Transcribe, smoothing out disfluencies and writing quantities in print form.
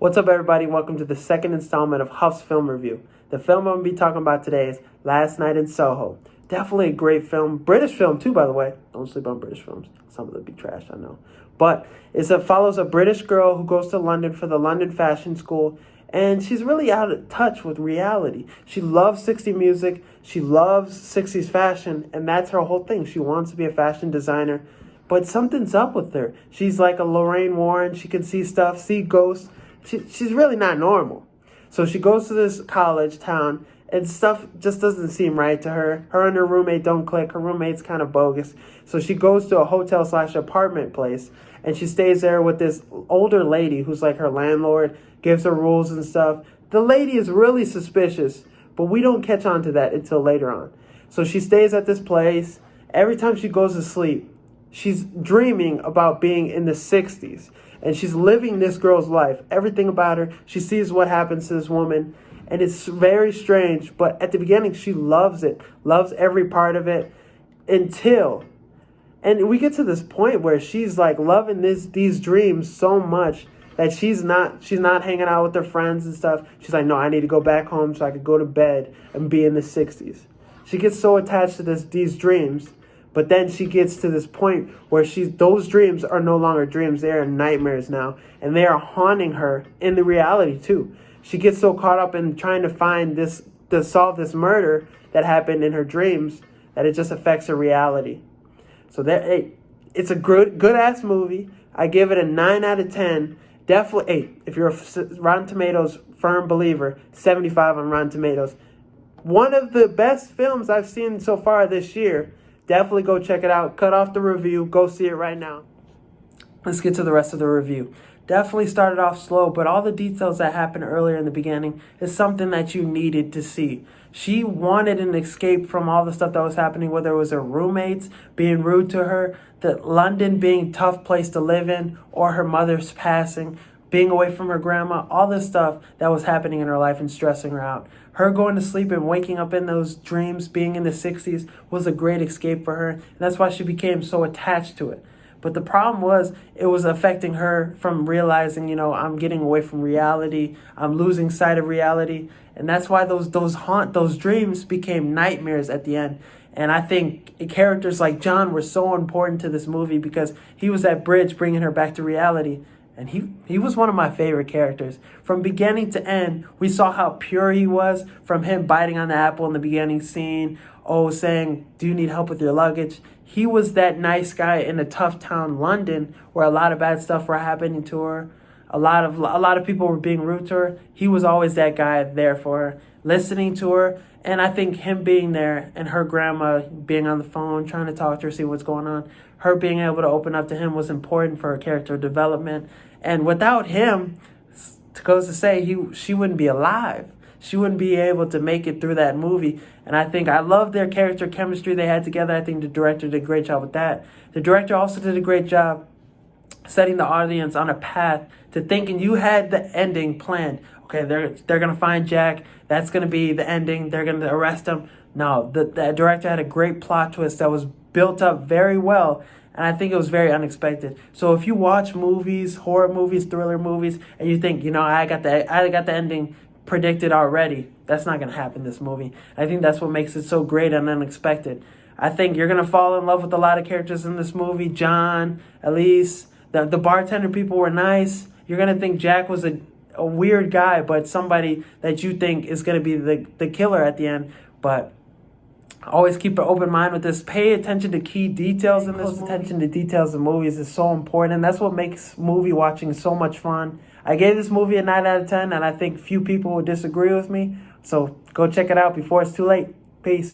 What's up, everybody? Welcome to the second installment of Huff's Film Review. The film I'm going to be talking about today is Last Night in Soho. Definitely a great film. British film, too, by the way. Don't sleep on British films. Some of them be trash, I know. But it follows a British girl who goes to London for the London Fashion School, and she's really out of touch with reality. She loves 60s music. She loves 60s fashion, and that's her whole thing. She wants to be a fashion designer, but something's up with her. She's like a Lorraine Warren. She can see stuff, see ghosts. She's really not normal. So she goes to this college town, and stuff just doesn't seem right to her. Her and her roommate don't click. Her roommate's kind of bogus. So she goes to a hotel/apartment place, and she stays there with this older lady who's like her landlord, gives her rules and stuff. The lady is really suspicious, but we don't catch on to that until later on. So she stays at this place. Every time she goes to sleep, she's dreaming about being in the 60s. And she's living this girl's life. Everything about her. She sees what happens to this woman. And it's very strange. But at the beginning, she loves it. Loves every part of it. Until. And we get to this point where she's like loving these dreams so much that she's not hanging out with her friends and stuff. She's like, no, I need to go back home so I could go to bed and be in the 60s. She gets so attached to these dreams. But then she gets to this point where those dreams are no longer dreams. They are nightmares now. And they are haunting her in the reality too. She gets so caught up in trying to solve this murder that happened in her dreams that it just affects her reality. So it's a good ass movie. I give it a 9 out of 10. Definitely, if you're a Rotten Tomatoes firm believer, 75 on Rotten Tomatoes. One of the best films I've seen so far this year. Definitely go check it out. Cut off the review. Go see it right now. Let's get to the rest of the review. Definitely started off slow, but all the details that happened earlier in the beginning is something that you needed to see. She wanted an escape from all the stuff that was happening, whether it was her roommates being rude to her, the London being a tough place to live in, or her mother's passing, being away from her grandma, all this stuff that was happening in her life and stressing her out. Her going to sleep and waking up in those dreams, being in the 60s, was a great escape for her. And that's why she became so attached to it. But the problem was, it was affecting her from realizing, I'm getting away from reality. I'm losing sight of reality. And that's why those dreams became nightmares at the end. And I think characters like John were so important to this movie because he was that bridge bringing her back to reality. And he was one of my favorite characters. From beginning to end, we saw how pure he was, from him biting on the apple in the beginning scene, saying, do you need help with your luggage? He was that nice guy in a tough town, London, where a lot of bad stuff were happening to her. A lot of people were being rude to her. He was always that guy there for her, listening to her. And I think him being there and her grandma being on the phone, trying to talk to her, see what's going on, her being able to open up to him was important for her character development. And without him, it goes to say, she wouldn't be alive. She wouldn't be able to make it through that movie. And I love their character chemistry they had together. I think the director did a great job with that. The director also did a great job setting the audience on a path to thinking you had the ending planned. Okay, they're going to find Jack. That's going to be the ending. They're going to arrest him. No, the director had a great plot twist that was built up very well. And I think it was very unexpected. So if you watch movies, horror movies, thriller movies, and you think, I got the ending predicted already, that's not going to happen in this movie. I think that's what makes it so great and unexpected. I think you're going to fall in love with a lot of characters in this movie. John, Elise, the bartender people were nice. You're going to think Jack was a weird guy, but somebody that you think is going to be the killer at the end. But always keep an open mind with this. Pay attention to key details in this movie. Attention to details in movies is so important. And that's what makes movie watching so much fun. I gave this movie a 9 out of 10, and I think few people will disagree with me. So go check it out before it's too late. Peace.